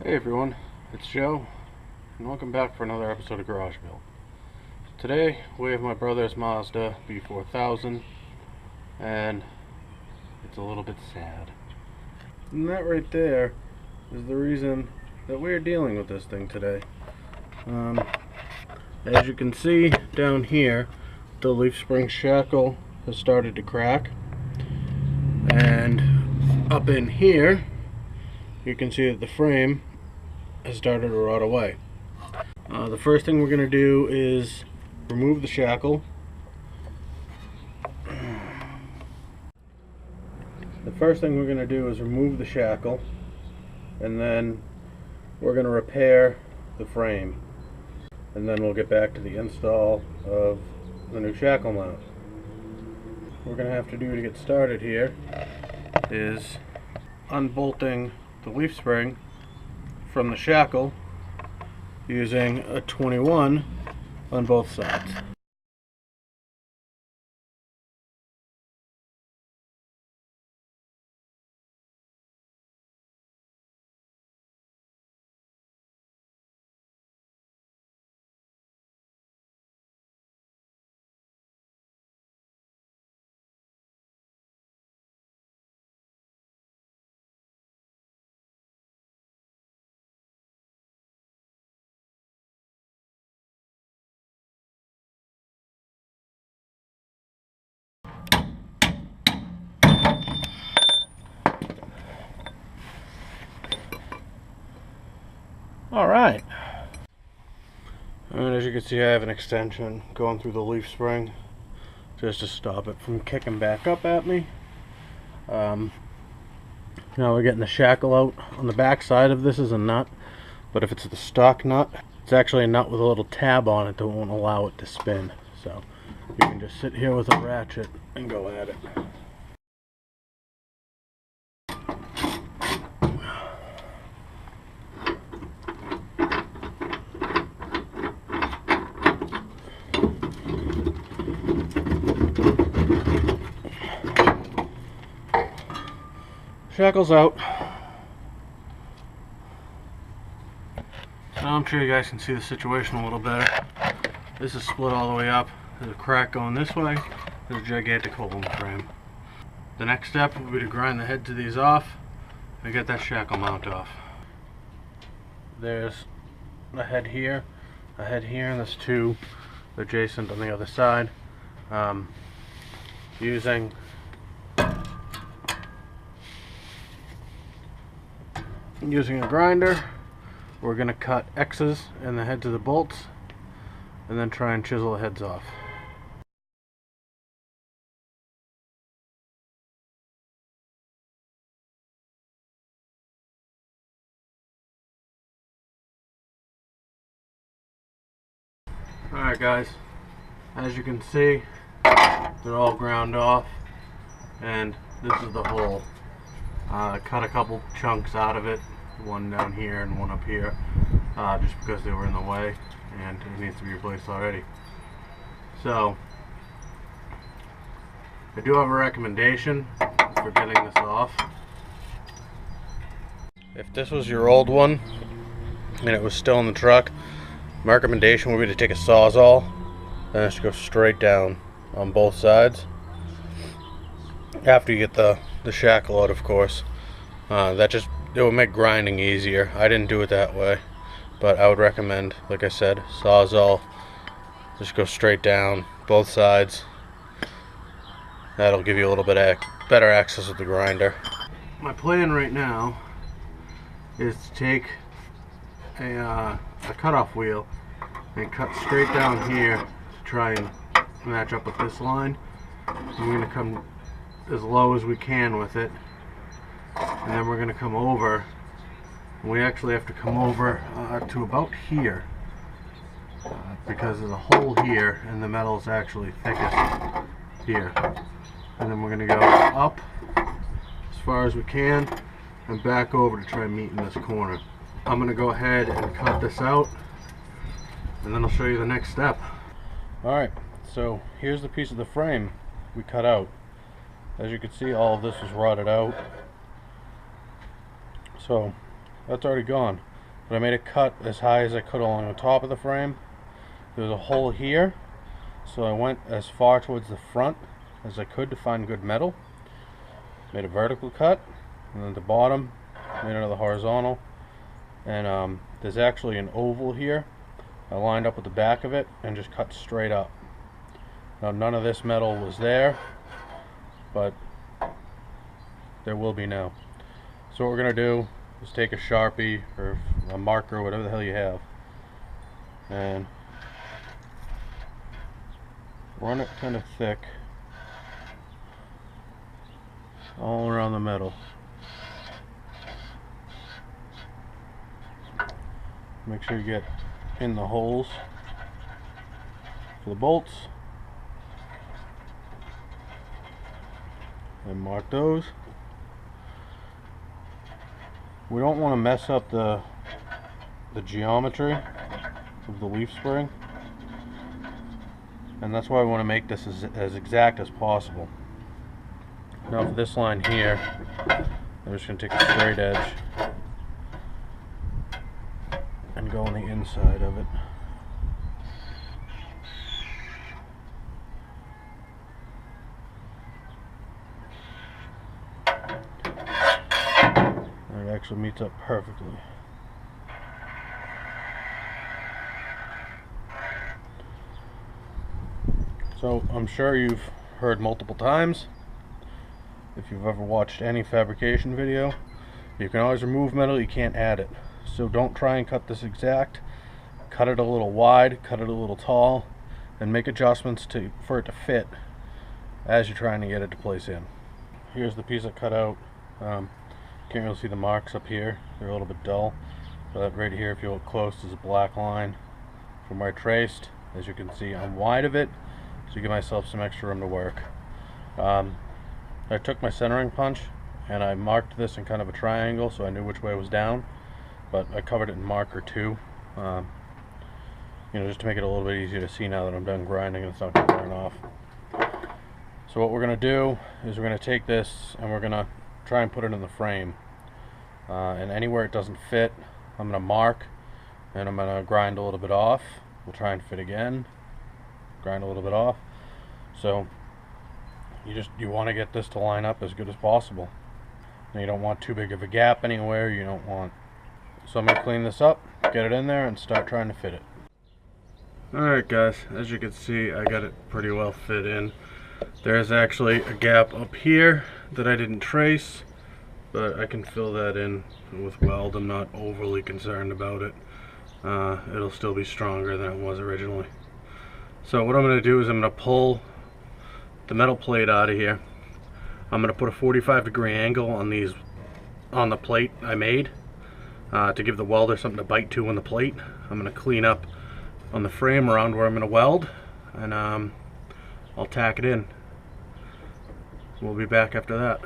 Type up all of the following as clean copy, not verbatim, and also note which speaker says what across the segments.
Speaker 1: Hey everyone, it's Joe, and welcome back for another episode of Garage Build. Today we have my brother's Mazda B4000, and it's a little bit sad. And that right there is the reason that we're dealing with this thing today. As you can see down here, the leaf spring shackle has started to crack, and up in here you can see that the frame has started to rot away. The first thing we're going to do is remove the shackle. And then we're going to repair the frame, and then we'll get back to the install of the new shackle mount. What we're going to have to do to get started here is unbolting the leaf spring from the shackle using a 21 on both sides. Alright, and as you can see, I have an extension going through the leaf spring just to stop it from kicking back up at me. Now we're getting the shackle out. On the back side of this is a nut, but if it's the stock nut, it's actually a nut with a little tab on it that won't allow it to spin. So you can just sit here with a ratchet and go at it. Shackle's out. Now I'm sure you guys can see the situation a little better. This is split all the way up. There's a crack going this way. There's a gigantic hole in the frame. The next step will be to grind the heads of these off and get that shackle mount off. There's a head here, and there's two adjacent on the other side. Using a grinder, we're going to cut X's in the heads of the bolts and then try and chisel the heads off. Alright guys, as you can see, they're all ground off, and this is the hole. Cut a couple chunks out of it, one down here and one up here, just because they were in the way and it needs to be replaced already. So I do have a recommendation for getting this off. If this was your old one and it was still in the truck, my recommendation would be to take a Sawzall and just go straight down on both sides after you get the shackle out, of course. It would make grinding easier. I didn't do it that way, but I would recommend, like I said, Sawzall. Just go straight down both sides. That'll give you a little bit better access with the grinder. My plan right now is to take a cutoff wheel and cut straight down here to try and match up with this line. I'm going to come as low as we can with it, and then we're going to come over, and we actually have to come over to about here, because there's a hole here and the metal is actually thickest here. And then we're going to go up as far as we can and back over to try and meet in this corner. I'm going to go ahead and cut this out, and then I'll show you the next step. Alright, so here's the piece of the frame we cut out. As you can see, all of this is rotted out. So that's already gone. But I made a cut as high as I could along the top of the frame. There was a hole here, so I went as far towards the front as I could to find good metal. Made a vertical cut, and then at the bottom made another horizontal. And there's actually an oval here. I lined up with the back of it and just cut straight up. Now none of this metal was there, but there will be now. So what we're going to do is take a Sharpie or a marker, whatever the hell you have, and run it kind of thick all around the metal. Make sure you get in the holes for the bolts and mark those. We don't want to mess up the geometry of the leaf spring, and that's why we want to make this as exact as possible. Now for this line here, I'm just going to take a straight edge and go on the inside of it. And it actually meets up perfectly. So I'm sure you've heard multiple times, if you've ever watched any fabrication video, you can always remove metal, you can't add it. So don't try and cut this exact. Cut it a little wide, cut it a little tall, and make adjustments for it to fit as you're trying to get it to place in. Here's the piece I cut out. Can't really see the marks up here, they're a little bit dull. But right here, if you look close, there's a black line from where I traced. As you can see, I'm wide of it, to give myself some extra room to work. I took my centering punch and I marked this in kind of a triangle so I knew which way it was down, but I covered it in marker too, just to make it a little bit easier to see now that I'm done grinding and it's not going to burn off. So what we're going to do is we're going to take this and we're going to try and put it in the frame, and anywhere it doesn't fit I'm going to mark and I'm going to grind a little bit off. We'll try and fit again, grind a little bit off. So you want to get this to line up as good as possible. And you don't want too big of a gap anywhere. You don't want. So I'm going to clean this up, get it in there, and start trying to fit it. Alright guys, as you can see, I got it pretty well fit in. There's actually a gap up here that I didn't trace, but I can fill that in with weld. I'm not overly concerned about it. It'll still be stronger than it was originally. So what I'm going to do is I'm going to pull the metal plate out of here. I'm going to put a 45-degree angle on the plate I made to give the welder something to bite to on the plate. I'm going to clean up on the frame around where I'm going to weld, and I'll tack it in. We'll be back after that.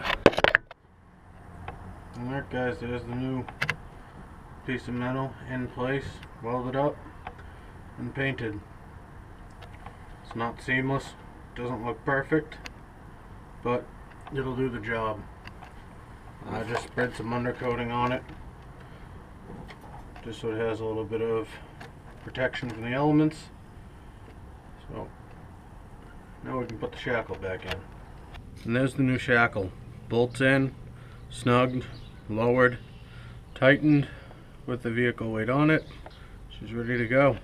Speaker 1: Alright guys, there's the new piece of metal in place, welded up and painted. It's not seamless, doesn't look perfect, but it'll do the job. I just spread some undercoating on it just so it has a little bit of protection from the elements. So now we can put the shackle back in. And there's the new shackle. Bolts in, snugged, lowered, tightened with the vehicle weight on it. She's ready to go.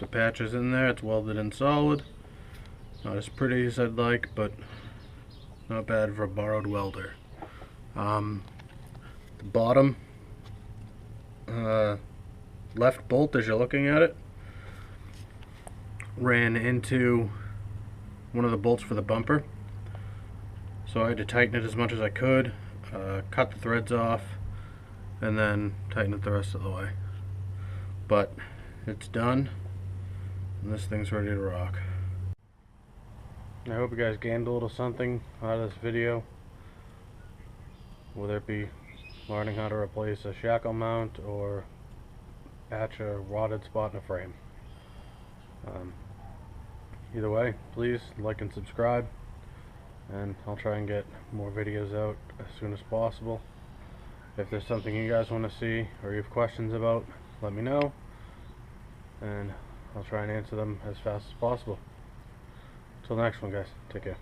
Speaker 1: The patch is in there, it's welded in solid. Not as pretty as I'd like, but not bad for a borrowed welder. The bottom left bolt, as you're looking at it, ran into one of the bolts for the bumper. So I had to tighten it as much as I could, cut the threads off, and then tighten it the rest of the way. But it's done, and this thing's ready to rock. I hope you guys gained a little something out of this video, whether it be learning how to replace a shackle mount or patch a rotted spot in a frame. Either way, please like and subscribe, and I'll try and get more videos out as soon as possible. If there's something you guys want to see or you have questions about, let me know, and I'll try and answer them as fast as possible. Till the next one, guys. Take care.